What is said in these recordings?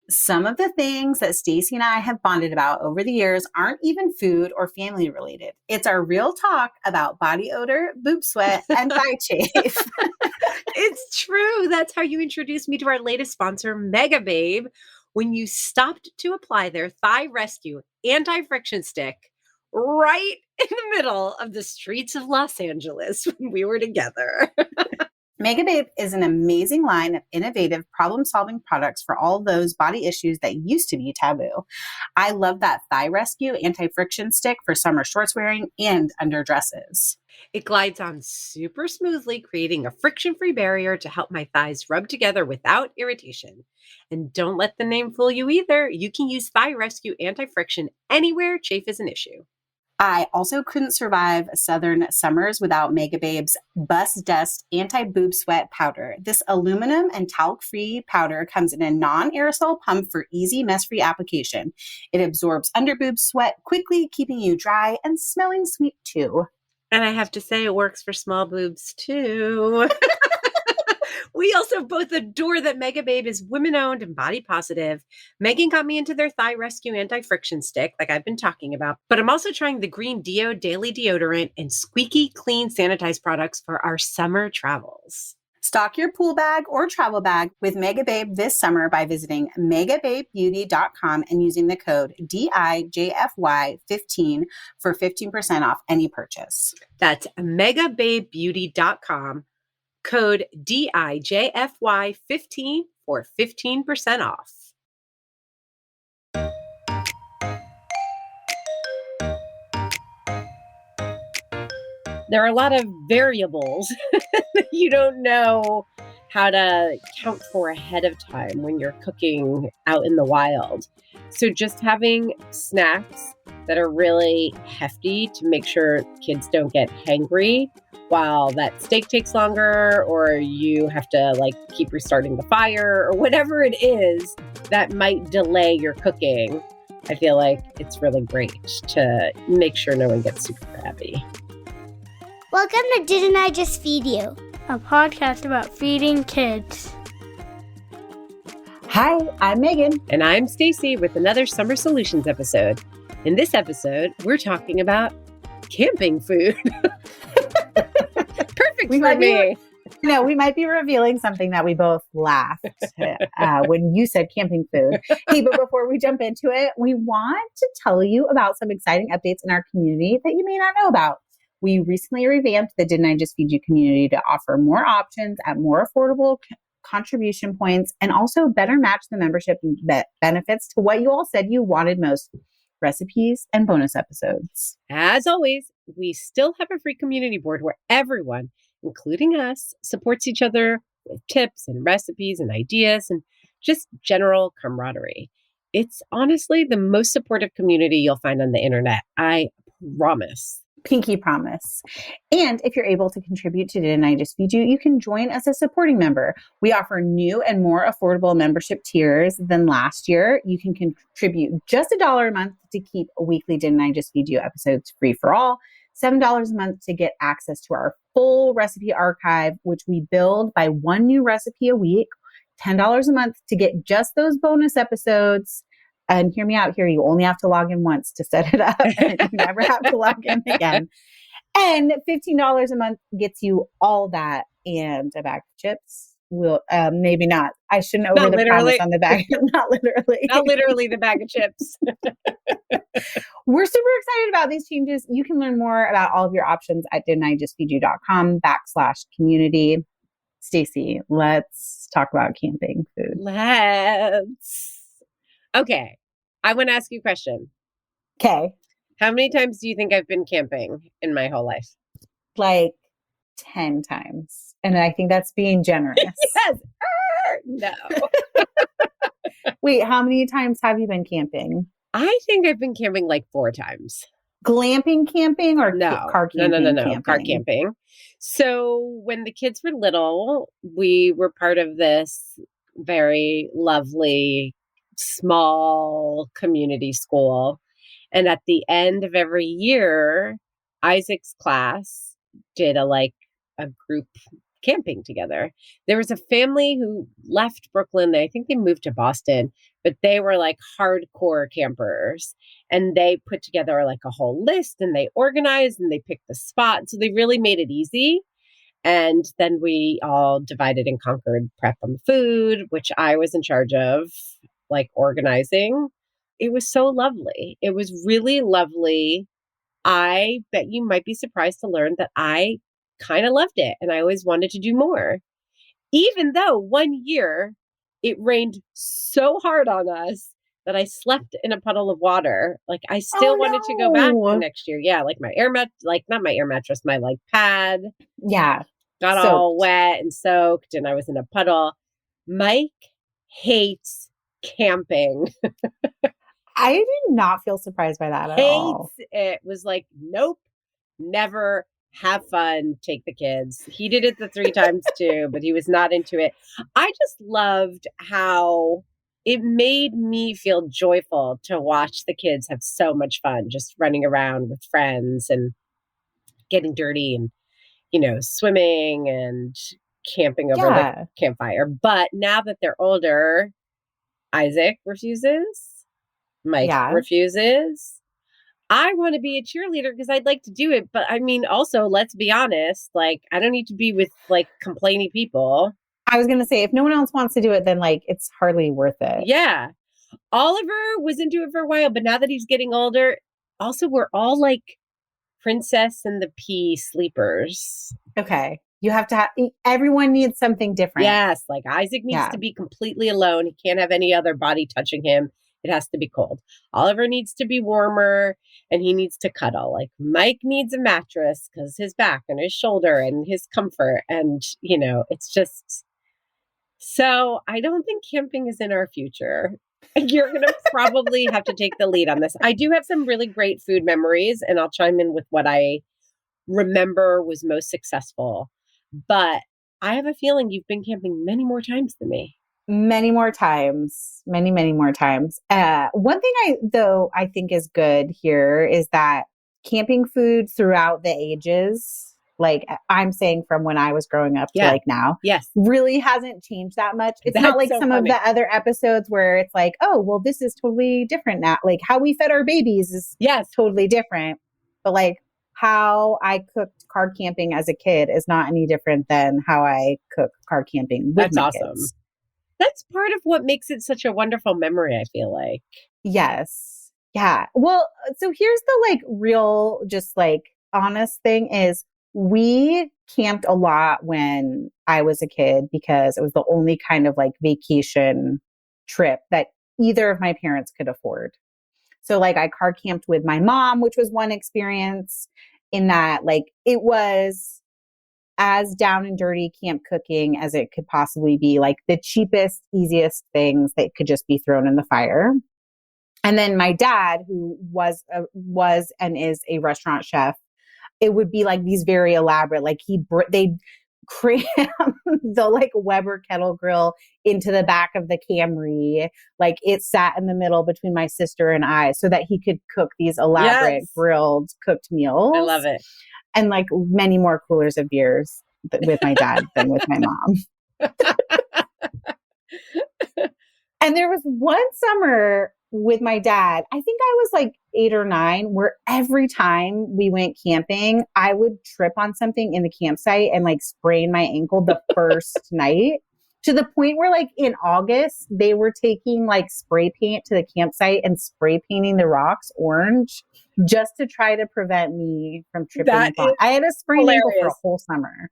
Some of the things that Stacy and I have bonded about over the years aren't even food or family related. It's our real talk about body odor, boob sweat, and thigh chafe. It's true. That's how you introduced me to our latest sponsor, Mega Babe, when you stopped to apply their Thigh Rescue anti-friction stick right in the middle of the streets of Los Angeles when we were together. Mega Babe is an amazing line of innovative problem-solving products for all those body issues that used to be taboo. I love that Thigh Rescue anti-friction stick for summer shorts wearing and underdresses. It glides on super smoothly, creating a friction-free barrier to help my thighs rub together without irritation. And don't let the name fool you either. You can use Thigh Rescue anti-friction anywhere chafe is an issue. I also couldn't survive southern summers without Mega Babe's Bust Dust Anti-Boob Sweat Powder. This aluminum and talc-free powder comes in a non-aerosol pump for easy mess-free application. It absorbs underboob sweat quickly, keeping you dry and smelling sweet too. And I have to say, it works for small boobs too. We also both adore that Mega Babe is women-owned and body positive. Megan got me into their Thigh Rescue anti-friction stick, like I've been talking about. But I'm also trying the Green Deo Daily Deodorant and Squeaky Clean Sanitized products for our summer travels. Stock your pool bag or travel bag with Mega Babe this summer by visiting megababebeauty.com and using the code DIJFY15 for 15% off any purchase. That's megababebeauty.com. Code DIJFY15 for 15% off. There are a lot of variables that you don't know how to count for ahead of time when you're cooking out in the wild. So just having snacks that are really hefty to make sure kids don't get hangry while that steak takes longer, or you have to keep restarting the fire, or whatever it is that might delay your cooking. I feel like it's really great to make sure no one gets super crabby. Welcome to Didn't I Just Feed You? A podcast about feeding kids. Hi, I'm Megan. And I'm Stacy with another Summer Solutions episode. In this episode, we're talking about camping food. Perfect for me. We might be revealing something that we both laughed when you said camping food. Hey, but before we jump into it, we want to tell you about some exciting updates in our community that you may not know about. We recently revamped the Didn't I Just Feed You community to offer more options at more affordable contribution points and also better match the membership benefits to what you all said you wanted most: recipes and bonus episodes. As always, we still have a free community board where everyone, including us, supports each other with tips and recipes and ideas and just general camaraderie. It's honestly the most supportive community you'll find on the internet. I promise. Pinky promise. And if you're able to contribute to Didn't I Just Feed You, you can join as a supporting member. We offer new and more affordable membership tiers than last year. You can contribute just $1 a month to keep weekly Didn't I Just Feed You episodes free for all, $7 a month to get access to our full recipe archive, which we build by one new recipe a week, $10 a month to get just those bonus episodes. And hear me out here, you only have to log in once to set it up. And you never have to log in again. And $15 a month gets you all that and a bag of chips. Maybe not. I shouldn't over the promise on the bag. Not literally. Not literally the bag of chips. We're super excited about these changes. You can learn more about all of your options at didn'tijustfeedyou.com/community. Stacy, let's talk about camping food. Let's. Okay, I want to ask you a question. Okay. How many times do you think I've been camping in my whole life? 10 times. And I think that's being generous. Yes. No. Wait, how many times have you been camping? I think I've been camping 4 times. Glamping camping or car camping? No. Camping? Car camping. So when the kids were little, we were part of this very lovely small community school. And at the end of every year, Isaac's class did a group camping together. There was a family who left Brooklyn. I think they moved to Boston, but they were like hardcore campers, and they put together like a whole list, and they organized and they picked the spot. So they really made it easy. And then we all divided and conquered prep on the food, which I was in charge of, like organizing. It was so lovely. It was really lovely. I bet you might be surprised to learn that I kind of loved it and I always wanted to do more. Even though one year it rained so hard on us that I slept in a puddle of water. Like I still wanted to go back the next year. Yeah, like my not my air mattress, my like pad. Yeah. Got soaked. all wet and soaked and I was in a puddle. Mike hates camping. I did not feel surprised by that at all. It was like, nope, never, have fun, take the kids. He did it the 3 times too, but he was not into it. I just loved how it made me feel joyful to watch the kids have so much fun just running around with friends and getting dirty and, swimming and camping over the campfire. But now that they're older, Isaac refuses. Mike refuses. I want to be a cheerleader because I'd like to do it. But I mean, also, let's be honest, like, I don't need to be with like complaining people. I was going to say, if no one else wants to do it, then like, it's hardly worth it. Yeah. Oliver was into it for a while, but now that he's getting older, also, we're all like Princess and the Pea sleepers. Okay. You have to everyone needs something different. Yes. Like Isaac needs to be completely alone. He can't have any other body touching him. It has to be cold. Oliver needs to be warmer and he needs to cuddle. Like Mike needs a mattress because his back and his shoulder and his comfort. And, it's just, so I don't think camping is in our future. You're going to probably have to take the lead on this. I do have some really great food memories and I'll chime in with what I remember was most successful. But I have a feeling you've been camping many more times than me. Many more times. Many, many more times. One thing I think is good here is that camping food throughout the ages, like I'm saying from when I was growing up to like now, really hasn't changed that much. It's not like some of the other episodes where it's like, oh, well, this is totally different now. Like how we fed our babies is totally different. But like how I cooked carb camping as a kid is not any different than how I cook carb camping with my kids. That's part of what makes it such a wonderful memory, I feel like. Yes. Yeah. Well, so here's the like real, just like honest thing is we camped a lot when I was a kid because it was the only kind of like vacation trip that either of my parents could afford. So like I car camped with my mom, which was one experience in that like it was as down and dirty camp cooking as it could possibly be, like the cheapest, easiest things that could just be thrown in the fire. And then my dad, who was and is a restaurant chef, it would be like these very elaborate, like they'd cram the like Weber kettle grill into the back of the Camry. Like it sat in the middle between my sister and I so that he could cook these elaborate grilled cooked meals. I love it. And like many more coolers of beers with my dad than with my mom. And there was one summer with my dad, I think I was like 8 or 9, where every time we went camping, I would trip on something in the campsite and like sprain my ankle the first night, to the point where like in August, they were taking like spray paint to the campsite and spray painting the rocks orange just to try to prevent me from tripping. I had a sprained ankle for a whole summer.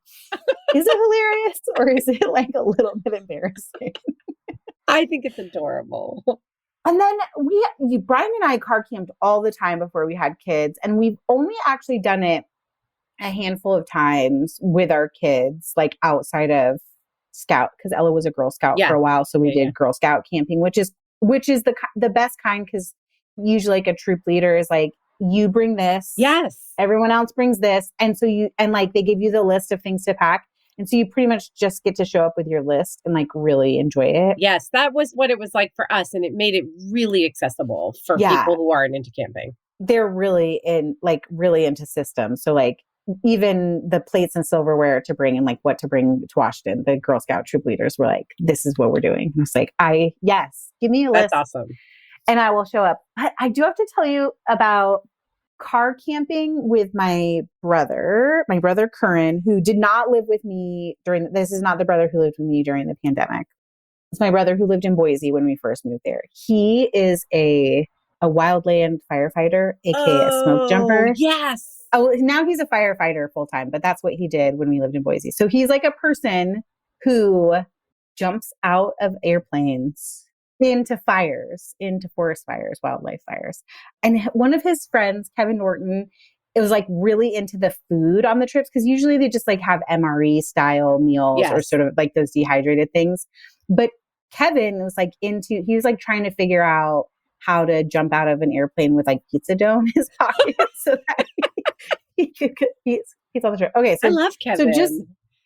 Is it hilarious or is it like a little bit embarrassing? I think it's adorable. And then Brian and I car camped all the time before we had kids. And we've only actually done it a handful of times with our kids, like outside of Scout, because Ella was a Girl Scout for a while. So we did Girl Scout camping, which is the best kind, because usually like a troop leader is like, you bring this. Yes. Everyone else brings this. And so like they give you the list of things to pack. And so you pretty much just get to show up with your list and like really enjoy it. Yes, that was what it was like for us. And it made it really accessible for people who aren't into camping. They're really into systems. So like even the plates and silverware to bring and like what to bring to Washington, the Girl Scout troop leaders were like, this is what we're doing. And I was like, yes, give me a list. That's awesome. And I will show up. But I do have to tell you about car camping with my brother Curran, who did not live with me this is not the brother who lived with me during the pandemic. It's my brother who lived in Boise when we first moved there. He is a wildland firefighter, aka a smoke jumper. Yes. Oh, now he's a firefighter full time, but that's what he did when we lived in Boise. So he's like a person who jumps out of airplanes into fires, into forest fires, wildlife fires. And one of his friends, Kevin Norton, it was like really into the food on the trips because usually they just like have MRE style meals or sort of like those dehydrated things. But Kevin was like he was like trying to figure out how to jump out of an airplane with like pizza dough in his pocket so that he could he's on the trip. Okay, so I love Kevin. So just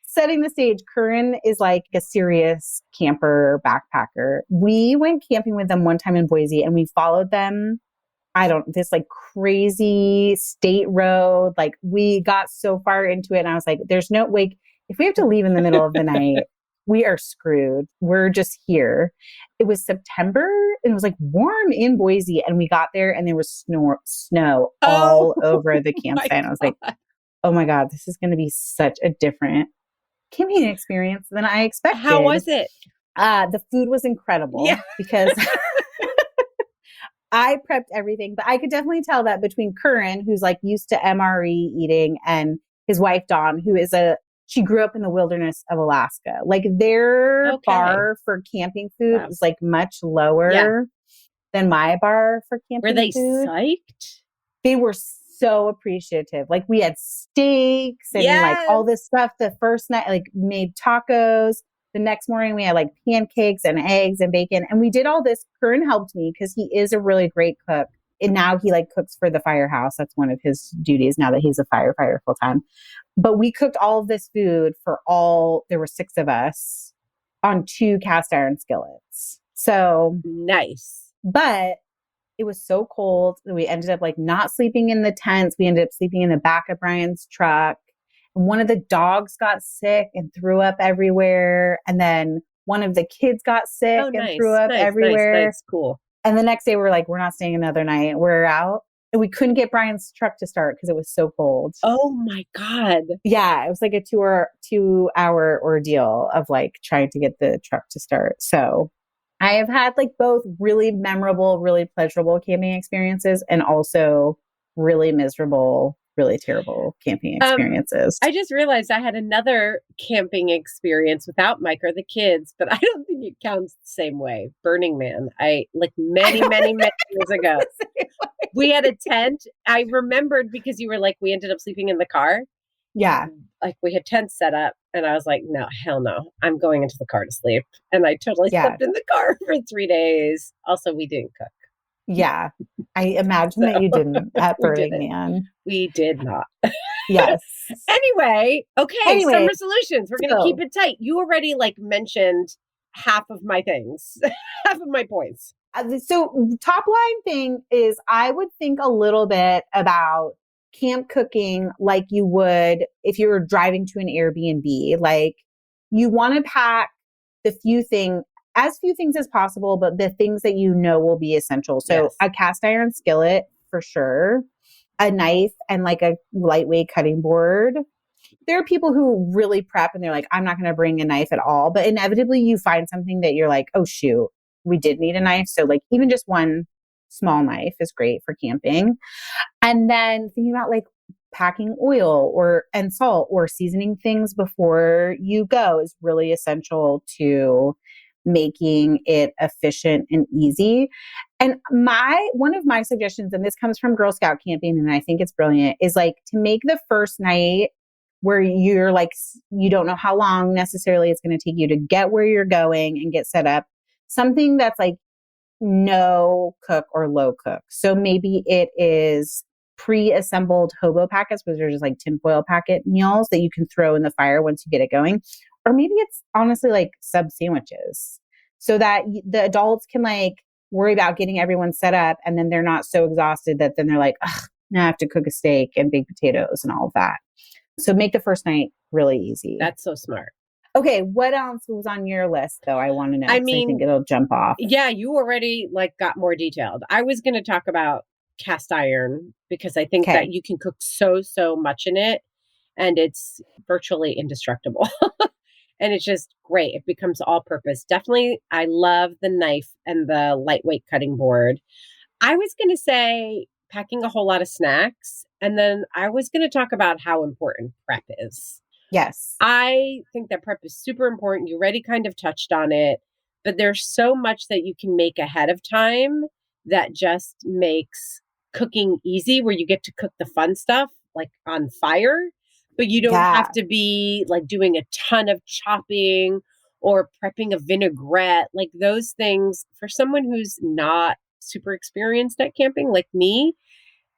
setting the stage, Curran is like a serious camper backpacker. We went camping with them one time in Boise and we followed them. This like crazy state road. Like we got so far into it and I was like, there's no way, if we have to leave in the middle of the night, we are screwed. We're just here. It was September and it was like warm in Boise and we got there and there was snow all over the campsite. I was like, oh my God, this is going to be such a different camping experience than I expected. How was it? The food was incredible because I prepped everything, but I could definitely tell that between Curran, who's like used to MRE eating, and his wife, Dawn, she grew up in the wilderness of Alaska. Like their bar for camping food was like much lower than my bar for camping food. Were they psyched? They were so appreciative. Like we had steaks and like all this stuff. The first night, like made tacos. The next morning we had like pancakes and eggs and bacon. And we did all this. Curran helped me because he is a really great cook. And now he like cooks for the firehouse. That's one of his duties now that he's a firefighter full time. But we cooked all of this food there were 6 of us on 2 cast iron skillets. So nice. But it was so cold that we ended up like not sleeping in the tents. We ended up sleeping in the back of Brian's truck. And one of the dogs got sick and threw up everywhere. And then one of the kids got sick and threw up everywhere. Nice. Cool. And the next day we're like, we're not staying another night. We're out. And we couldn't get Brian's truck to start because it was so cold. Oh my God. Yeah. It was like a 2-hour ordeal of like trying to get the truck to start. So I have had like both really memorable, really pleasurable camping experiences and also really miserable, really terrible camping experiences. I just realized I had another camping experience without Mike or the kids, but I don't think it counts the same way. Burning Man. Many years ago. We had a tent. I remembered because you were like, we ended up sleeping in the car. Yeah. Like we had tents set up and I was like, no, hell no. I'm going into the car to sleep. And I totally slept in the car for 3 days. Also, we didn't cook. Yeah. I imagine that you didn't at Burning Man. We did not. Yes. Anyway, summer solutions. We're going to keep it tight. You already mentioned half of my things, half of my points. So top line thing is I would think a little bit about camp cooking like you would if you were driving to an Airbnb. Like you want to pack as few things as possible, but the things that you know will be essential. So a cast iron skillet for sure, a knife and like a lightweight cutting board. There are people who really prep and they're like, I'm not going to bring a knife at all. But inevitably you find something that you're like, oh shoot, we did need a knife. So like even just one small knife is great for camping. And then thinking about like packing oil and salt or seasoning things before you go is really essential to making it efficient and easy. And one of my suggestions, and this comes from Girl Scout camping, and I think it's brilliant, is like to make the first night where you're like, you don't know how long necessarily it's going to take you to get where you're going and get set up, something that's like no cook or low cook. So maybe it is pre-assembled hobo packets, which are just like tinfoil packet meals that you can throw in the fire once you get it going. Or maybe it's honestly like sub sandwiches so that the adults can like worry about getting everyone set up and then they're not so exhausted that then they're like, ugh, Now I have to cook a steak and baked potatoes and all of that. So make the first night really easy. That's so smart. Okay, what else was on your list though? I want to know. I 'Cause I mean, think it'll jump off. Yeah, you already got more detailed. I was going to talk about cast iron because I think that Okay. you can cook so much in it and it's virtually indestructible. And it's just great. It becomes all purpose. Definitely, I love the knife and the lightweight cutting board. I was going to say packing a whole lot of snacks. And then I was going to talk about how important prep is. Yes. I think that prep is super important. You already kind of touched on it, but there's so much that you can make ahead of time that just makes cooking easy, where you get to cook the fun stuff like on fire, but you don't Yeah. have to be like doing a ton of chopping or prepping a vinaigrette. Like those things for someone who's not super experienced at camping like me,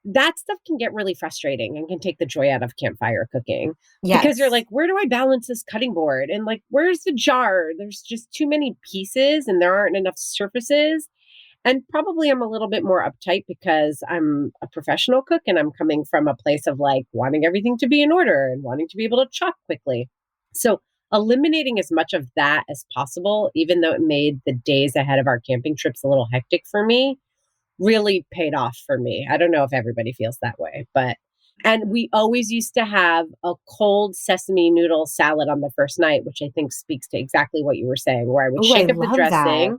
that stuff can get really frustrating and can take the joy out of campfire cooking because you're Yes. like, where do I balance this cutting board? And like, where's the jar? There's just too many pieces and there aren't enough surfaces. And probably I'm a little bit more uptight because I'm a professional cook and I'm coming from a place of like wanting everything to be in order and wanting to be able to chop quickly. So eliminating as much of that as possible, even though it made the days ahead of our camping trips a little hectic for me, really paid off for me. I don't know if everybody feels that way, and we always used to have a cold sesame noodle salad on the first night, which I think speaks to exactly what you were saying, where I would Oh, I shake up the love that. dressing.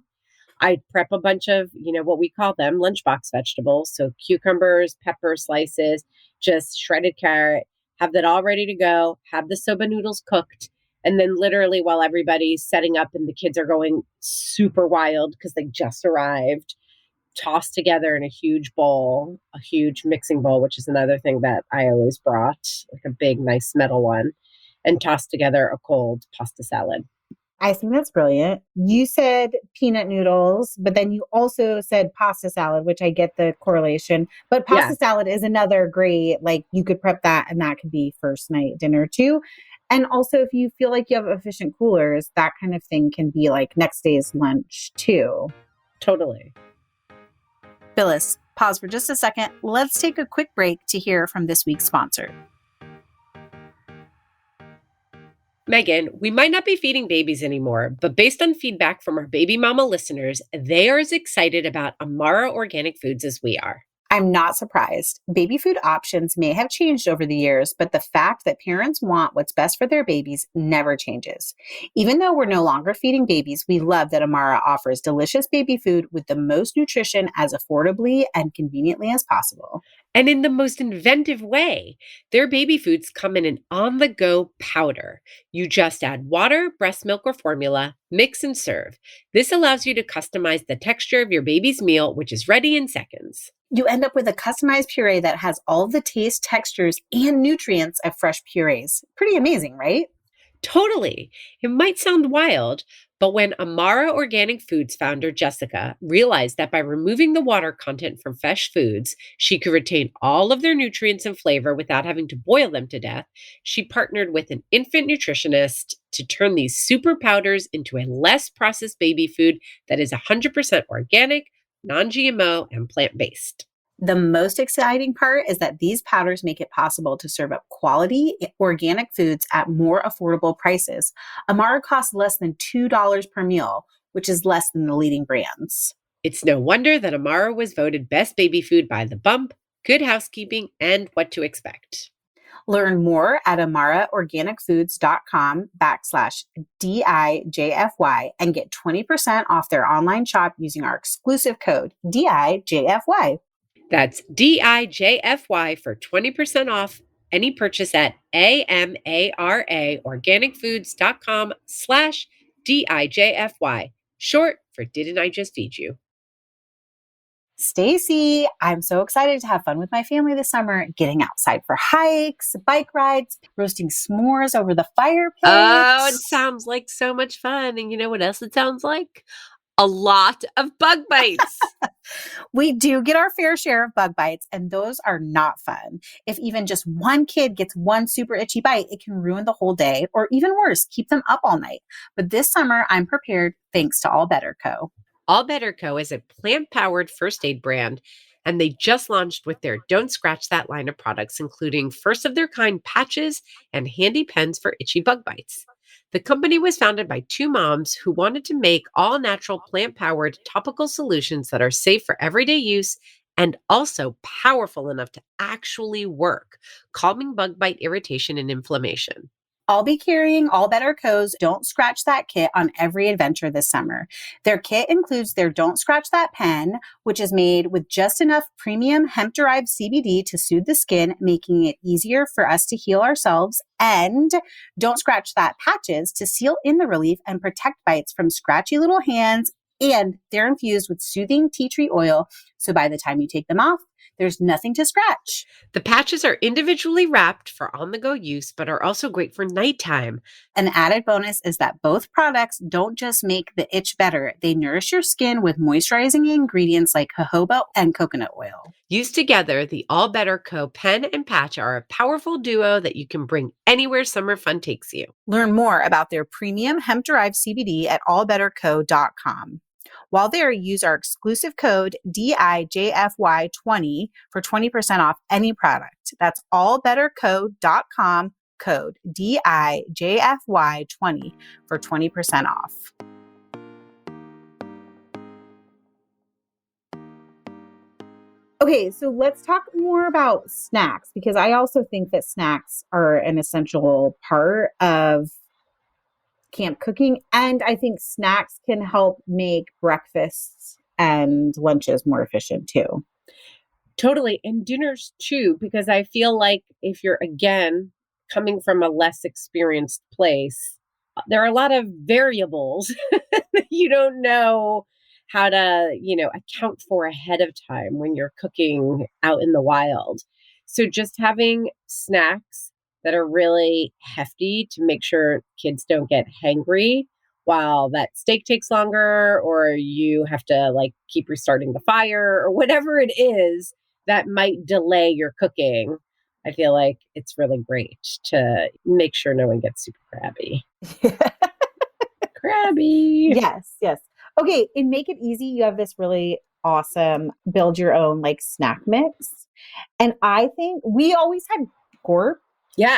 I'd prep a bunch of, what we call them lunchbox vegetables. So cucumbers, pepper slices, just shredded carrot, have that all ready to go, have the soba noodles cooked. And then literally while everybody's setting up and the kids are going super wild because they just arrived, tossed together in a huge bowl, a huge mixing bowl, which is another thing that I always brought, like a big, nice metal one, and tossed together a cold pasta salad. I think that's brilliant. You said peanut noodles, but then you also said pasta salad, which I get the correlation. But pasta salad is another great, like you could prep that and that could be first night dinner too. And also, if you feel like you have efficient coolers, that kind of thing can be like next day's lunch too. Totally. Phyllis, pause for just a second. Let's take a quick break to hear from this week's sponsor. Megan, we might not be feeding babies anymore, but based on feedback from our baby mama listeners, they are as excited about Amara Organic Foods as we are. I'm not surprised. Baby food options may have changed over the years, but the fact that parents want what's best for their babies never changes. Even though we're no longer feeding babies, we love that Amara offers delicious baby food with the most nutrition as affordably and conveniently as possible. And in the most inventive way. Their baby foods come in an on-the-go powder. You just add water, breast milk, or formula, mix and serve. This allows you to customize the texture of your baby's meal, which is ready in seconds. You end up with a customized puree that has all the taste, textures, and nutrients of fresh purees. Pretty amazing, right? Totally. It might sound wild, but when Amara Organic Foods founder Jessica realized that by removing the water content from fresh foods, she could retain all of their nutrients and flavor without having to boil them to death, she partnered with an infant nutritionist to turn these super powders into a less processed baby food that is 100% organic, non-GMO, and plant-based. The most exciting part is that these powders make it possible to serve up quality organic foods at more affordable prices. Amara costs less than $2 per meal, which is less than the leading brands. It's no wonder that Amara was voted best baby food by The Bump, Good Housekeeping, and What to Expect. Learn more at amaraorganicfoods.com/DIJFY and get 20% off their online shop using our exclusive code DIJFY. That's DIJFY for 20% off any purchase at amaraorganicfoods.com/DIJFY, short for Didn't I Just Feed You? Stacy, I'm so excited to have fun with my family this summer, getting outside for hikes, bike rides, roasting s'mores over the fire pit. Oh, it sounds like so much fun. And you know what else it sounds like? A lot of bug bites. We do get our fair share of bug bites, and those are not fun. If even just one kid gets one super itchy bite, it can ruin the whole day, or even worse, keep them up all night. But this summer, I'm prepared thanks to All Better Co. All Better Co. is a plant-powered first aid brand And they just launched with their Don't Scratch That line of products, including first of their kind patches and handy pens for itchy bug bites. The company was founded by two moms who wanted to make all natural plant powered topical solutions that are safe for everyday use and also powerful enough to actually work, calming bug bite irritation and inflammation. I'll be carrying All Better Co.'s Don't Scratch That kit on every adventure this summer. Their kit includes their Don't Scratch That pen, which is made with just enough premium hemp-derived CBD to soothe the skin, making it easier for us to heal ourselves, and Don't Scratch That patches to seal in the relief and protect bites from scratchy little hands, and they're infused with soothing tea tree oil, so by the time you take them off, there's nothing to scratch. The patches are individually wrapped for on-the-go use, but are also great for nighttime. An added bonus is that both products don't just make the itch better. They nourish your skin with moisturizing ingredients like jojoba and coconut oil. Used together, the All Better Co. pen and patch are a powerful duo that you can bring anywhere summer fun takes you. Learn more about their premium hemp-derived CBD at allbetterco.com. While there, use our exclusive code DIJFY20 for 20% off any product. That's allbetterco.com, code DIJFY20 for 20% off. Okay, so let's talk more about snacks, because I also think that snacks are an essential part of camp cooking. And I think snacks can help make breakfasts and lunches more efficient too. Totally. And dinners too, because I feel like if you're, again, coming from a less experienced place, there are a lot of variables that you don't know how to, account for ahead of time when you're cooking out in the wild. So just having snacks that are really hefty to make sure kids don't get hangry while that steak takes longer, or you have to keep restarting the fire or whatever it is that might delay your cooking. I feel like it's really great to make sure no one gets super crabby. Crabby. Yes. Okay, in Make It Easy, you have this really awesome build your own snack mix. And I think we always had Gorp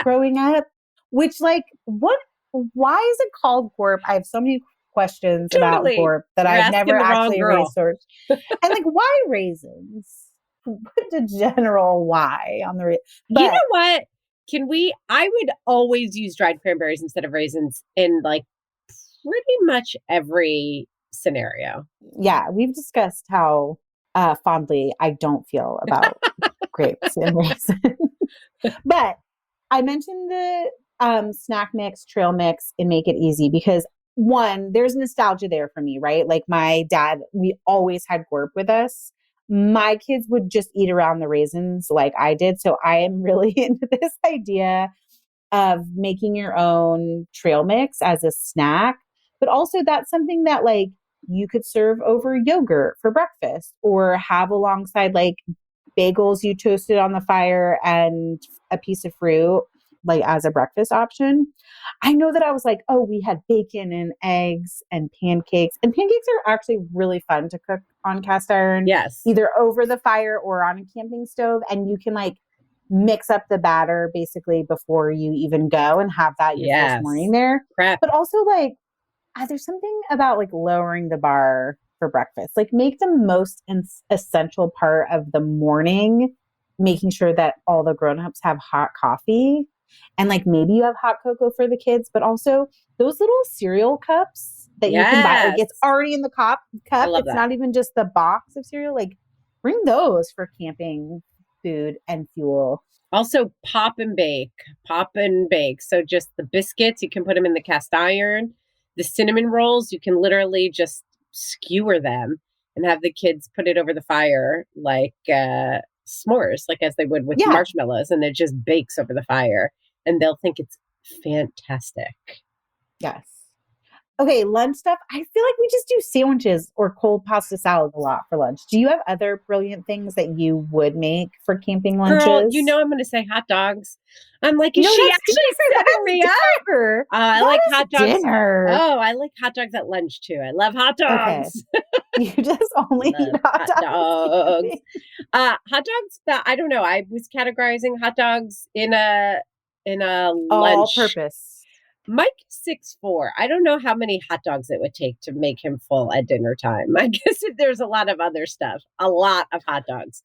growing up, which why is it called Gorp? I have so many questions about Gorp that I've never actually researched. And why raisins? Put the general why on the you know what? I would always use dried cranberries instead of raisins in pretty much every scenario. Yeah, we've discussed how fondly I don't feel about grapes and raisins. But I mentioned the snack mix, trail mix, and Make It Easy because one, there's nostalgia there for me, right? My dad, we always had Gorp with us. My kids would just eat around the raisins like I did. So I am really into this idea of making your own trail mix as a snack. But also that's something that you could serve over yogurt for breakfast or have alongside bagels you toasted on the fire and a piece of fruit as a breakfast option. I know that I was we had bacon and eggs and pancakes. And pancakes are actually really fun to cook on cast iron. Yes. Either over the fire or on a camping stove. And you can mix up the batter basically before you even go and have that your first morning there. Prep. But also there's something about lowering the bar for breakfast. Make the most essential part of the morning, making sure that all the grown-ups have hot coffee. And maybe you have hot cocoa for the kids, but also those little cereal cups that you can buy. It's already in the cup. It's not even just the box of cereal. Bring those for camping food and fuel. Also pop and bake. So just the biscuits, you can put them in the cast iron. The cinnamon rolls, you can literally just skewer them and have the kids put it over the fire s'mores, as they would with marshmallows, and it just bakes over the fire and they'll think it's fantastic. Yes. Okay, lunch stuff. I feel like we just do sandwiches or cold pasta salad a lot for lunch. Do you have other brilliant things that you would make for camping lunches? Girl, you know I'm going to say hot dogs. I'm like, is No, she that's actually dinner. setting me up? Dinner. I That like is hot dogs. dinner. Oh, I like hot dogs at lunch too. I love hot dogs. You just only Love eat hot dogs. Hot dogs that I don't know. I was categorizing hot dogs in a All lunch. purpose. Mike 6'4". I don't know how many hot dogs it would take to make him full at dinner time. I guess if there's a lot of other stuff, a lot of hot dogs.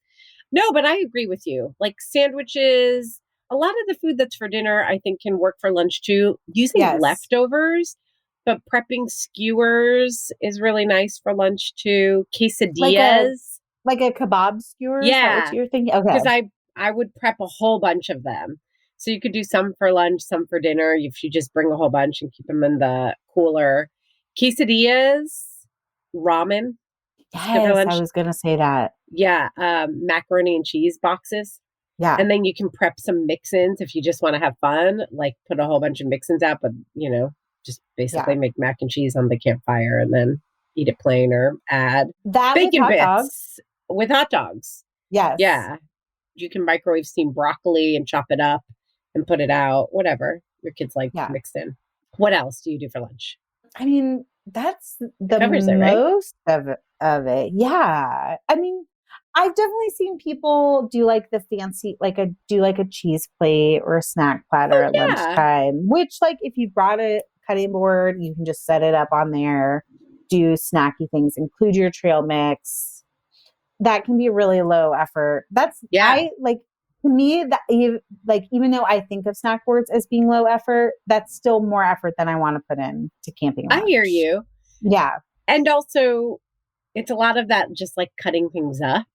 No, but I agree with you. Like sandwiches, a lot of the food that's for dinner, I think can work for lunch too. Using leftovers, but prepping skewers is really nice for lunch too. Quesadillas. Like a kebab skewer? Yeah. Is that what you're thinking? Okay. Because I would prep a whole bunch of them. So you could do some for lunch, some for dinner. If you just bring a whole bunch and keep them in the cooler. Quesadillas, ramen. Yes, I was going to say that. Yeah, macaroni and cheese boxes. Yeah. And then you can prep some mix-ins if you just want to have fun. Like put a whole bunch of mix-ins out, but just basically make mac and cheese on the campfire and then eat it plain or add that bacon with hot bits dogs. with hot dogs. Yes. Yeah. You can microwave steam broccoli and chop it up and put it out, whatever your kids like mixed in. What else do you do for lunch? I mean, that's the covers most of it. Yeah. I mean, I've definitely seen people do like the fancy, like a cheese plate or a snack platter at lunchtime, which like if you brought a cutting board, you can just set it up on there, do snacky things, include your trail mix. That can be really low effort. To me, that even though I think of snack boards as being low effort, that's still more effort than I want to put in to camping lunch. I hear you. Yeah. And also, it's a lot of that just like cutting things up.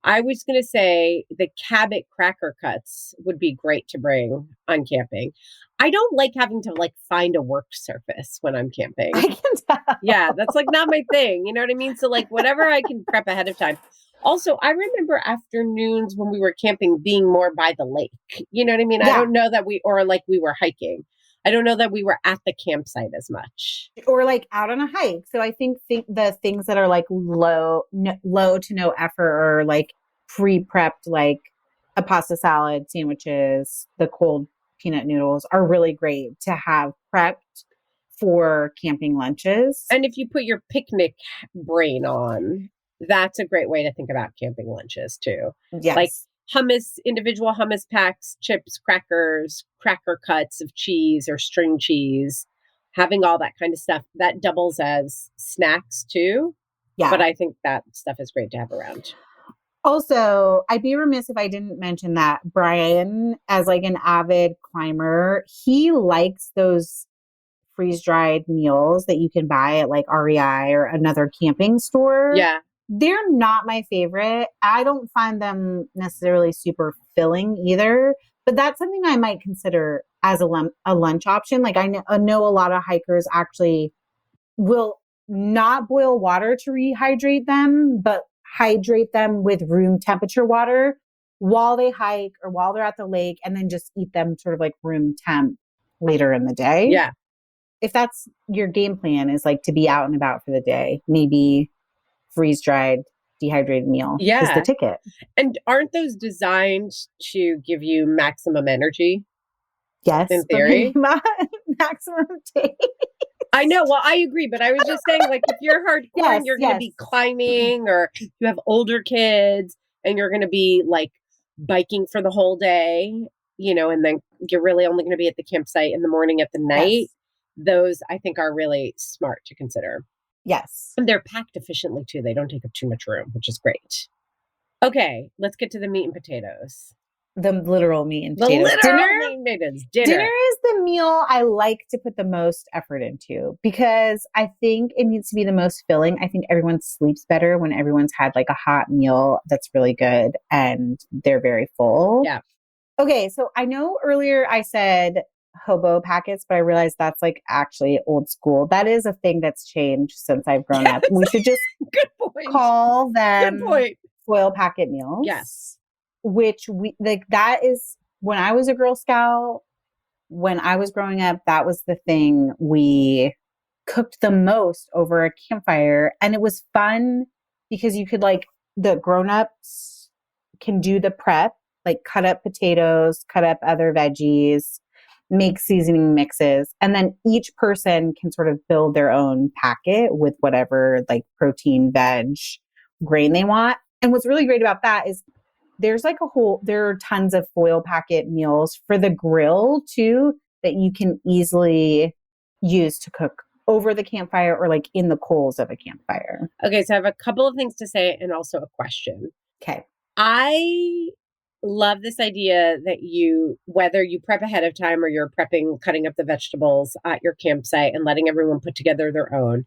I was going to say the Cabot cracker cuts would be great to bring on camping. I don't like having to like find a work surface when I'm camping. I can tell. Yeah, that's like not my thing. You know what I mean? So like whatever I can prep ahead of time. Also, I remember afternoons when we were camping being more by the lake. You know what I mean? Yeah. I don't know that we were hiking. I don't know that we were at the campsite as much. Or like out on a hike. So I think the things that are like low to no effort or like pre-prepped, like a pasta salad, sandwiches, the cold peanut noodles are really great to have prepped for camping lunches. And if you put your picnic brain on, that's a great way to think about camping lunches too. Yes. Like hummus, individual hummus packs, chips, crackers, cracker cuts of cheese or string cheese, having all that kind of stuff that doubles as snacks too. Yeah. But I think that stuff is great to have around. Also, I'd be remiss if I didn't mention that Brian, as like an avid climber, he likes those freeze-dried meals that you can buy at like REI or another camping store. Yeah. They're not my favorite. I don't find them necessarily super filling either, but that's something I might consider as a lunch option. Like I know a lot of hikers actually will not boil water to rehydrate them, but hydrate them with room temperature water while they hike or while they're at the lake, and then just eat them sort of like room temp later in the day. Yeah. If that's your game plan, is like to be out and about for the day, maybe freeze-dried dehydrated meal is the ticket. And aren't those designed to give you maximum energy? Yes. In theory. Maximum taste. I know. Well, I agree. But I was just saying, like, if you're hardcore and you're going to be climbing, or you have older kids and you're going to be like biking for the whole day, and then you're really only going to be at the campsite in the morning, at the night. Those I think are really smart to consider. Yes. And they're packed efficiently too. They don't take up too much room, which is great. Okay, let's get to the meat and potatoes. The literal meat and potatoes. Dinner is the meal I like to put the most effort into because I think it needs to be the most filling. I think everyone sleeps better when everyone's had like a hot meal that's really good and they're very full. Yeah. Okay, so I know earlier I said hobo packets, but I realized that's like actually old school. That is a thing that's changed since I've grown up. We should just call them foil packet meals. Yes. Which we like, that is when I was a Girl Scout, when I was growing up, that was the thing we cooked the most over a campfire. And it was fun because you could like, the grown-ups can do the prep, like cut up potatoes, cut up other veggies, make seasoning mixes. And then each person can sort of build their own packet with whatever like protein, veg, grain they want. And what's really great about that is there are tons of foil packet meals for the grill too that you can easily use to cook over the campfire or like in the coals of a campfire. Okay, so I have a couple of things to say and also a question. Okay. I love this idea that whether you prep ahead of time or you're prepping, cutting up the vegetables at your campsite and letting everyone put together their own.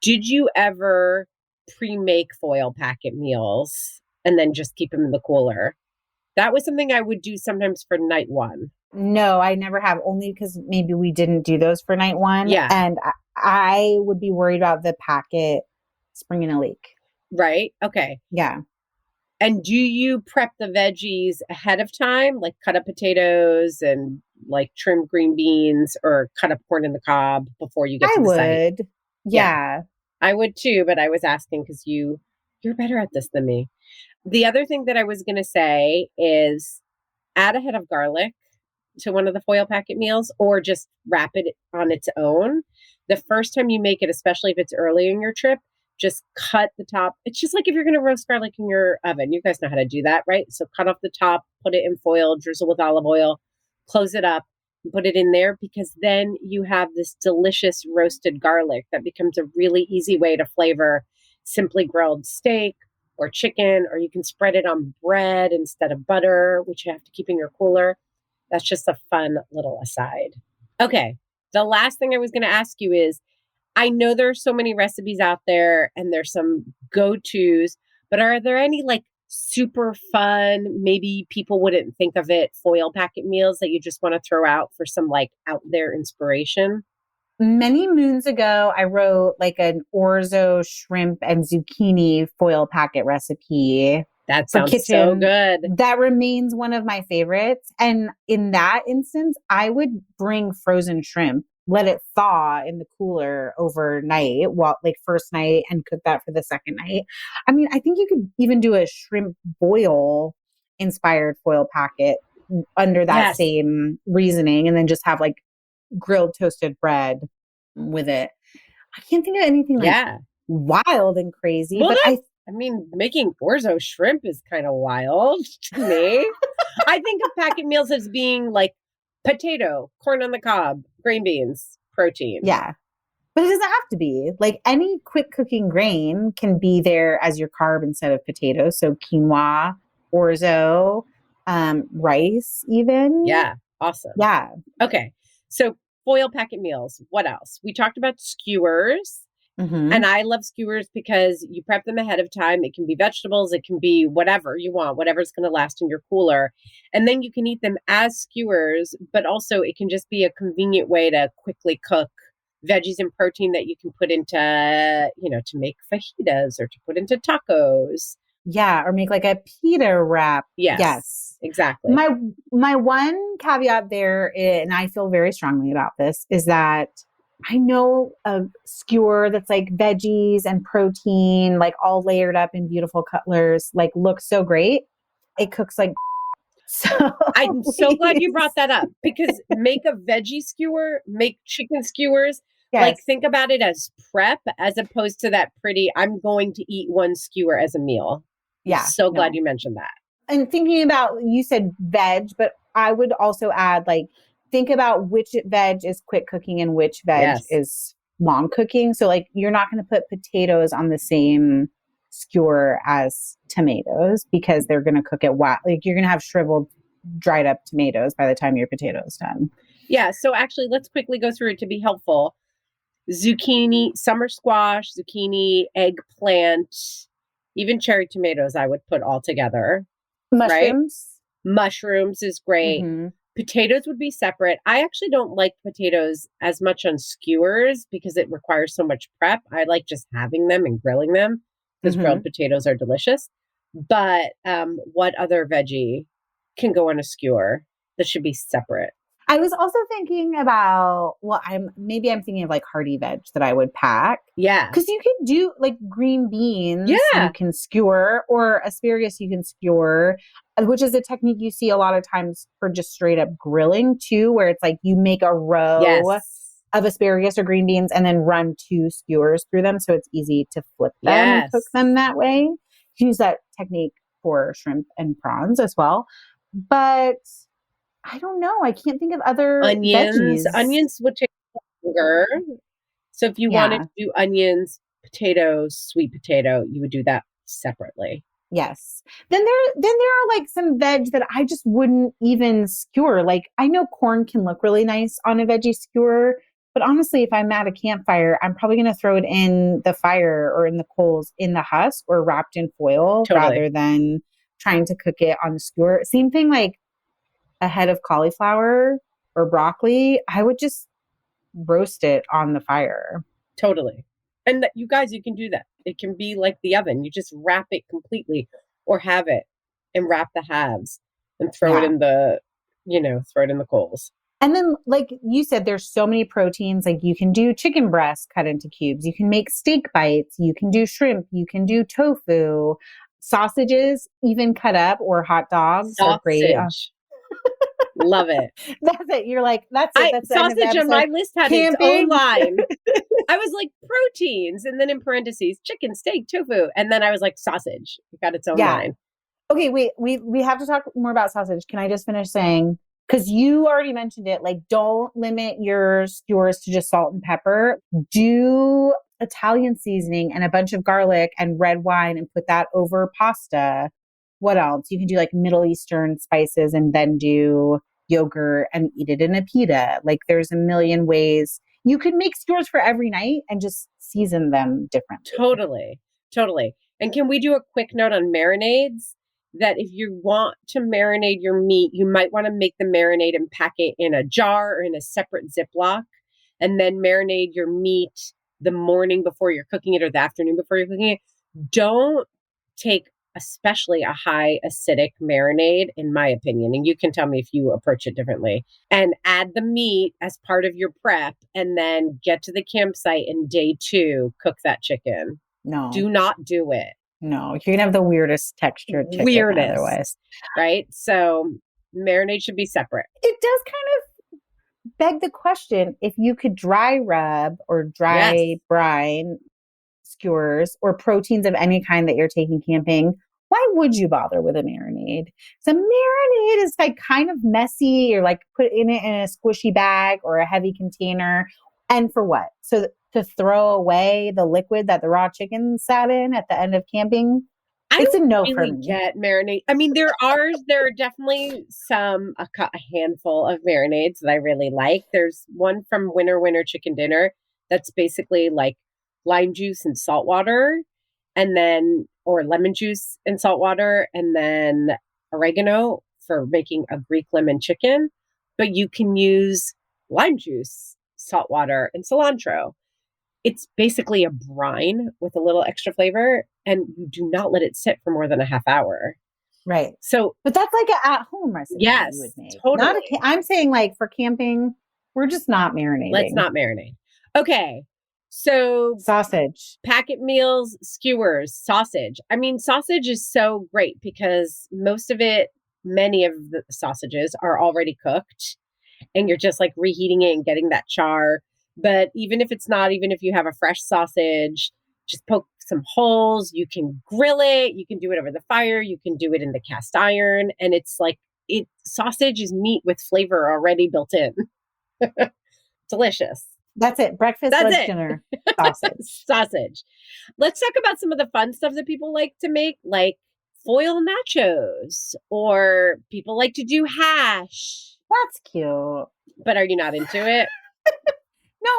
Did you ever pre-make foil packet meals and then just keep them in the cooler? That was something I would do sometimes for night one. No, I never have, only because maybe we didn't do those for night one. Yeah. And I would be worried about the packet springing a leak. Right? Okay. Yeah. And do you prep the veggies ahead of time, like cut up potatoes and like trim green beans or cut up corn in the cob before you get to the site? I would. Yeah. I would too, but I was asking because you're better at this than me. The other thing that I was going to say is add a head of garlic to one of the foil packet meals or just wrap it on its own. The first time you make it, especially if it's early in your trip, just cut the top. It's just like if you're going to roast garlic in your oven. You guys know how to do that, right? So cut off the top, put it in foil, drizzle with olive oil, close it up, and put it in there because then you have this delicious roasted garlic that becomes a really easy way to flavor simply grilled steak or chicken, or you can spread it on bread instead of butter, which you have to keep in your cooler. That's just a fun little aside. Okay. The last thing I was going to ask you is, I know there's so many recipes out there and there's some go-tos, but are there any like super fun, maybe people wouldn't think of it, foil packet meals that you just want to throw out for some like out there inspiration? Many moons ago, I wrote like an orzo shrimp and zucchini foil packet recipe. That sounds so good. That remains one of my favorites. And in that instance, I would bring frozen shrimp, let it thaw in the cooler overnight, first night, and cook that for the second night. I mean, I think you could even do a shrimp boil inspired foil packet under that same reasoning, and then just have like grilled toasted bread with it. I can't think of anything like wild and crazy, well, but I mean, making orzo shrimp is kind of wild to me. I think of packet meals as being like potato, corn on the cob, green beans, protein. Yeah. But it doesn't have to be. Like any quick cooking grain can be there as your carb instead of potatoes. So quinoa, orzo, rice even. Yeah. Awesome. Yeah. Okay. So foil packet meals. What else? We talked about skewers. Mm-hmm. And I love skewers because you prep them ahead of time. It can be vegetables. It can be whatever you want, whatever's going to last in your cooler. And then you can eat them as skewers, but also it can just be a convenient way to quickly cook veggies and protein that you can put into, to make fajitas or to put into tacos. Yeah. Or make like a pita wrap. Yes. Exactly. My one caveat there, and I feel very strongly about this, is that I know a skewer that's like veggies and protein, like all layered up in beautiful cutlers, like looks so great. It cooks like so. I'm so glad you brought that up because make a veggie skewer, make chicken skewers. Yes. Like think about it as prep as opposed to that pretty, I'm going to eat one skewer as a meal. Yeah. So glad you mentioned that. And thinking about, you said veg, but I would also add think about which veg is quick cooking and which veg is long cooking. So like you're not going to put potatoes on the same skewer as tomatoes because they're going to cook it wild. Like you're going to have shriveled, dried up tomatoes by the time your potato is done. Yeah. So actually let's quickly go through it to be helpful. Zucchini, summer squash, zucchini, eggplant, even cherry tomatoes I would put all together. Mushrooms. Right? Mushrooms is great. Mm-hmm. Potatoes would be separate. I actually don't like potatoes as much on skewers because it requires so much prep. I like just having them and grilling them because grilled potatoes are delicious. But what other veggie can go on a skewer that should be separate? I was also thinking about, well, I'm thinking of like hearty veg that I would pack. Yeah. Because you can do like green beans, Yeah. you can skewer, or asparagus you can skewer, which is a technique you see a lot of times for just straight up grilling too, where it's like you make a row Yes. of asparagus or green beans and then run 2 skewers through them. So it's easy to flip them and Yes. cook them that way. You can use that technique for shrimp and prawns as well. But I don't know. I can't think of other Onions. veggies. Onions would take longer. So if you wanted to do onions, potatoes, sweet potato, you would do that separately. Yes. Then there are like some veg that I just wouldn't even skewer. Like I know corn can look really nice on a veggie skewer, but honestly, if I'm at a campfire, I'm probably going to throw it in the fire or in the coals in the husk or wrapped in foil rather than trying to cook it on the skewer. Same thing like a head of cauliflower or broccoli, I would just roast it on the fire. Totally. And you guys, you can do that. It can be like the oven. You just wrap it completely or have it and wrap the halves and throw it in the, throw it in the coals. And then, like you said, there's so many proteins. Like you can do chicken breast cut into cubes. You can make steak bites. You can do shrimp. You can do tofu. Sausages, even cut up, or hot dogs are great. Love it. That's it. You're like, that's it. That's sausage on my list had its own line. I was like proteins, and then in parentheses, chicken, steak, tofu, and then I was like sausage. It got its own line. Okay, wait. We have to talk more about sausage. Can I just finish saying? Because you already mentioned it. Like, don't limit your skewers to just salt and pepper. Do Italian seasoning and a bunch of garlic and red wine, and put that over pasta. What else? You can do like Middle Eastern spices and then do yogurt and eat it in a pita. Like there's a million ways. You could make skewers for every night and just season them differently. Totally. And can we do a quick note on marinades? That if you want to marinate your meat, you might want to make the marinade and pack it in a jar or in a separate Ziploc, and then marinate your meat the morning before you're cooking it or the afternoon before you're cooking it. Don't take especially a high acidic marinade, in my opinion, and you can tell me if you approach it differently, and add the meat as part of your prep, and then get to the campsite and day 2, cook that chicken. No. Do not do it. No, you're going to have the weirdest textured chicken otherwise. Right? So marinade should be separate. It does kind of beg the question, if you could dry rub or dry brine skewers or proteins of any kind that you're taking camping, why would you bother with a marinade? So marinade is like kind of messy. You're like put in it in a squishy bag or a heavy container. And for what? So to throw away the liquid that the raw chicken sat in at the end of camping? It's a no for me. Get marinade. I mean, there are definitely a handful of marinades that I really like. There's one from Winter Chicken Dinner that's basically like lime juice and salt water, and then or lemon juice and salt water, and then oregano for making a Greek lemon chicken. But you can use lime juice, salt water, and cilantro. It's basically a brine with a little extra flavor, and you do not let it sit for more than a half hour. Right. So, but that's like an at-home recipe. Yes, you would make. totally. I'm saying like for camping, we're just not marinating. Let's not marinate. Okay. So sausage, packet meals, skewers, sausage. I mean, sausage is so great because many of the sausages are already cooked, and you're just like reheating it and getting that char. But even if you have a fresh sausage, just poke some holes. You can grill it. You can do it over the fire. You can do it in the cast iron. And it's like, sausage is meat with flavor already built in. Delicious. That's it. Breakfast, lunch, dinner, sausage. Sausage. Let's talk about some of the fun stuff that people like to make, like foil nachos, or people like to do hash. That's cute. But are you not into it?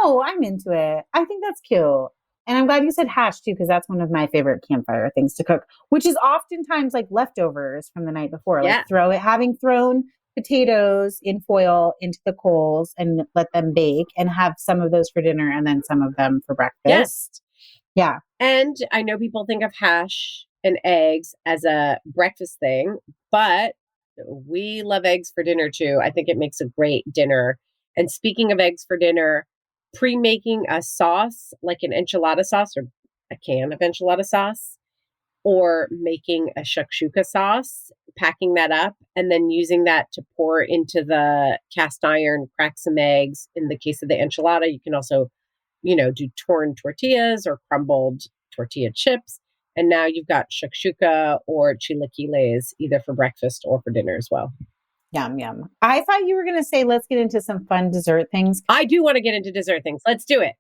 No, I'm into it. I think that's cute. And I'm glad you said hash too, because that's one of my favorite campfire things to cook, which is oftentimes like leftovers from the night before. Like having thrown potatoes in foil into the coals and let them bake, and have some of those for dinner and then some of them for breakfast. Yes. Yeah. And I know people think of hash and eggs as a breakfast thing, but we love eggs for dinner too. I think it makes a great dinner. And speaking of eggs for dinner, pre-making a sauce, like an enchilada sauce or a can of enchilada sauce, or making a shakshuka sauce, packing that up, and then using that to pour into the cast iron, crack some eggs. In the case of the enchilada, you can also, do torn tortillas or crumbled tortilla chips. And now you've got shakshuka or chilaquiles, either for breakfast or for dinner as well. Yum, yum. I thought you were going to say, let's get into some fun dessert things. I do want to get into dessert things. Let's do it.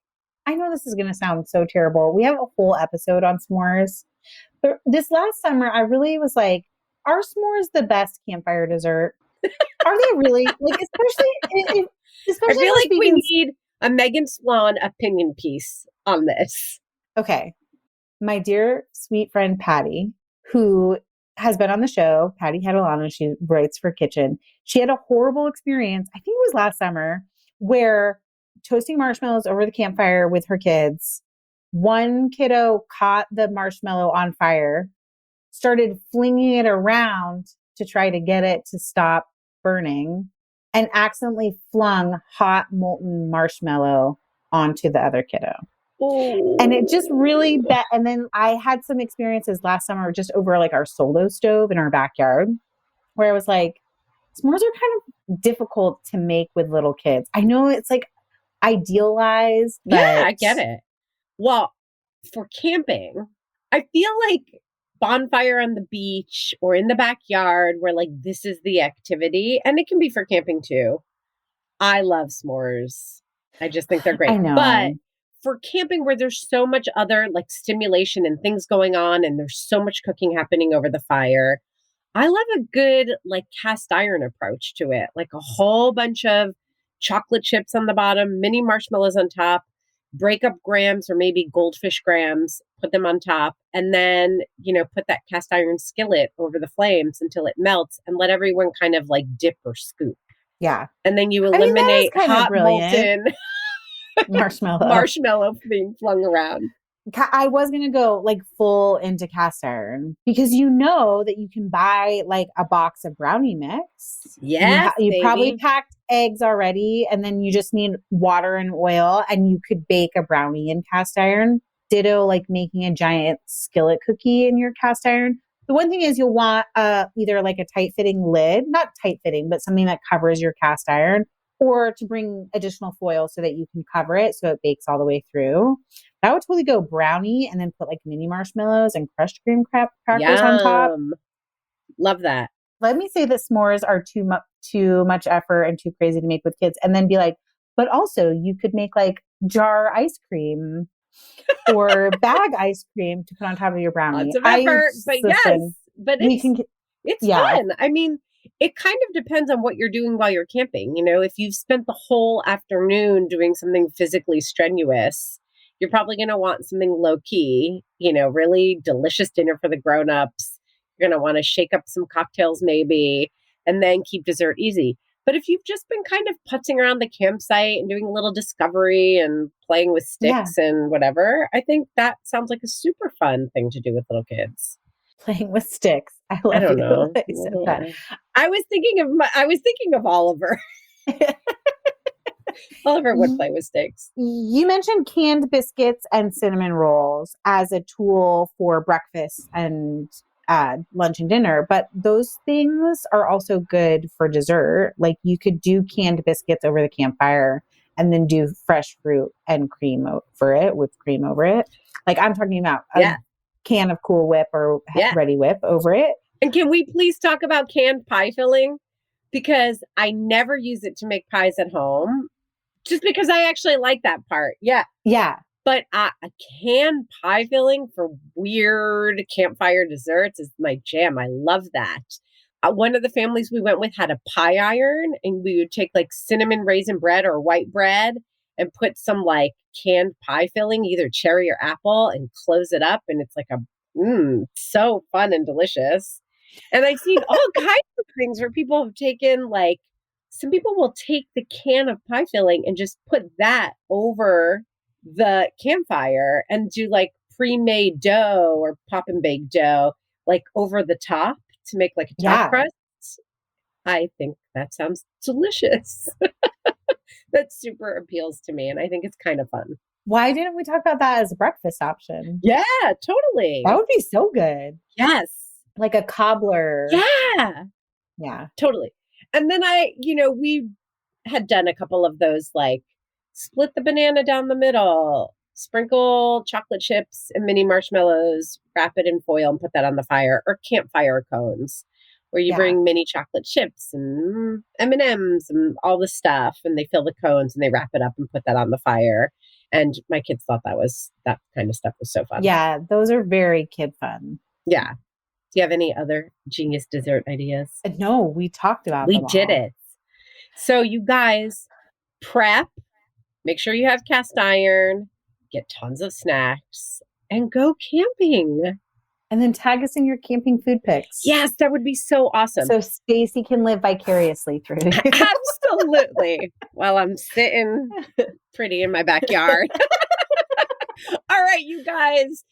I know this is going to sound so terrible. We have a whole episode on s'mores. But this last summer, I really was like, are s'mores the best campfire dessert? Are they really? Like, especially I feel like we need a Megan Swan opinion piece on this. Okay. My dear sweet friend, Patty, who has been on the show, Patty Catalano, she writes for Kitchen. She had a horrible experience, I think it was last summer, where toasting marshmallows over the campfire with her kids, one kiddo caught the marshmallow on fire, started flinging it around to try to get it to stop burning, and accidentally flung hot molten marshmallow onto the other kiddo. Ooh. And it just really and then I had some experiences last summer just over like our solo stove in our backyard, where I was like, s'mores are kind of difficult to make with little kids. I know it's like idealized, but yeah, I get it. Well, for camping, I feel like bonfire on the beach or in the backyard where like this is the activity, and it can be for camping too. I love s'mores. I just think they're great. I know. But for camping where there's so much other like stimulation and things going on and there's so much cooking happening over the fire, I love a good like cast iron approach to it. Like a whole bunch of chocolate chips on the bottom, mini marshmallows on top, break up grams or maybe goldfish grams, put them on top, and then, put that cast iron skillet over the flames until it melts and let everyone kind of like dip or scoop. Yeah. And then you eliminate hot molten marshmallow being flung around. I was going to go like full into cast iron because you know that you can buy like a box of brownie mix. Yes, you probably packed eggs already, and then you just need water and oil, and you could bake a brownie in cast iron. Ditto like making a giant skillet cookie in your cast iron. The one thing is you'll want either like a tight fitting lid, not tight fitting, but something that covers your cast iron, or to bring additional foil so that you can cover it so it bakes all the way through. That would totally go brownie, and then put like mini marshmallows and crushed graham crackers on top. Love that. Let me say that s'mores are too much effort and too crazy to make with kids, and then be like, but also you could make like jar ice cream or bag ice cream to put on top of your brownie. Lots of effort, but it's fun. I mean, it kind of depends on what you're doing while you're camping. If you've spent the whole afternoon doing something physically strenuous, you're probably going to want something low key, really delicious dinner for the grown-ups. You're going to want to shake up some cocktails maybe, and then keep dessert easy. But if you've just been kind of putzing around the campsite and doing a little discovery and playing with sticks and whatever, I think that sounds like a super fun thing to do with little kids. Playing with sticks. I don't know. I was thinking of Oliver. Oliver would play with sticks. You mentioned canned biscuits and cinnamon rolls as a tool for breakfast and lunch and dinner, but those things are also good for dessert. Like you could do canned biscuits over the campfire and then do fresh fruit and cream over it, whipped cream over it. Like I'm talking about a can of Cool Whip or Ready Whip over it. And can we please talk about canned pie filling? Because I never use it to make pies at home, just because I actually like that part. Yeah. Yeah. But a canned pie filling for weird campfire desserts is my jam. I love that. One of the families we went with had a pie iron, and we would take like cinnamon raisin bread or white bread and put some like canned pie filling, either cherry or apple, and close it up. And it's like so fun and delicious. And I've seen all kinds of things where people have taken like, some people will take the can of pie filling and just put that over the campfire and do like pre-made dough or pop and bake dough, like over the top to make like a top crust. I think that sounds delicious. That super appeals to me, and I think it's kind of fun. Why didn't we talk about that as a breakfast option? Yeah, totally. That would be so good. Yes. Like a cobbler. Yeah. Yeah. Totally. And then we had done a couple of those, like split the banana down the middle, sprinkle chocolate chips and mini marshmallows, wrap it in foil and put that on the fire, or campfire cones, where you bring mini chocolate chips and M&Ms and all this stuff, and they fill the cones and they wrap it up and put that on the fire. And my kids thought that kind of stuff was so fun. Yeah, those are very kid fun. Yeah. Do you have any other genius dessert ideas? No, we talked about We did it. So you guys prep, make sure you have cast iron, get tons of snacks, and go camping. And then tag us in your camping food pics. Yes, that would be so awesome. So Stacy can live vicariously through you. Absolutely. While I'm sitting pretty in my backyard. All right, you guys.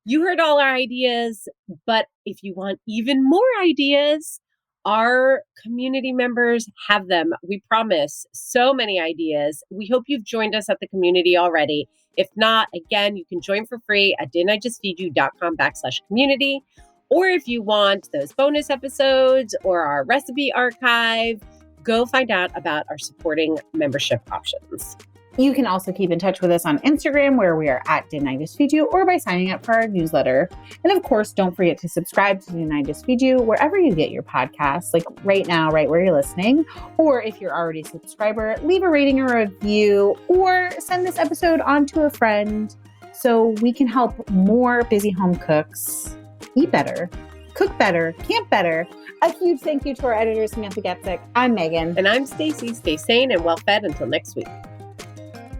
You heard all our ideas, but if you want even more ideas, our community members have them. We promise so many ideas. We hope you've joined us at the community already. If not, again, you can join for free at didn'tijustfeedyou.com/community. Or if you want those bonus episodes or our recipe archive, go find out about our supporting membership options. You can also keep in touch with us on Instagram, where we are at Didn't I Just Feed You, or by signing up for our newsletter. And of course, don't forget to subscribe to Didn't I Just Feed You wherever you get your podcasts, like right now, right where you're listening. Or if you're already a subscriber, leave a rating or review, or send this episode on to a friend so we can help more busy home cooks eat better, cook better, camp better. A huge thank you to our editor, Samantha Getzik. I'm Megan. And I'm Stacy. Stay sane and well fed until next week.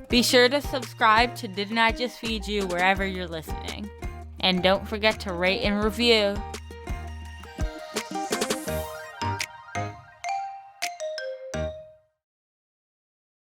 Be sure to subscribe to Didn't I Just Feed You wherever you're listening. And don't forget to rate and review.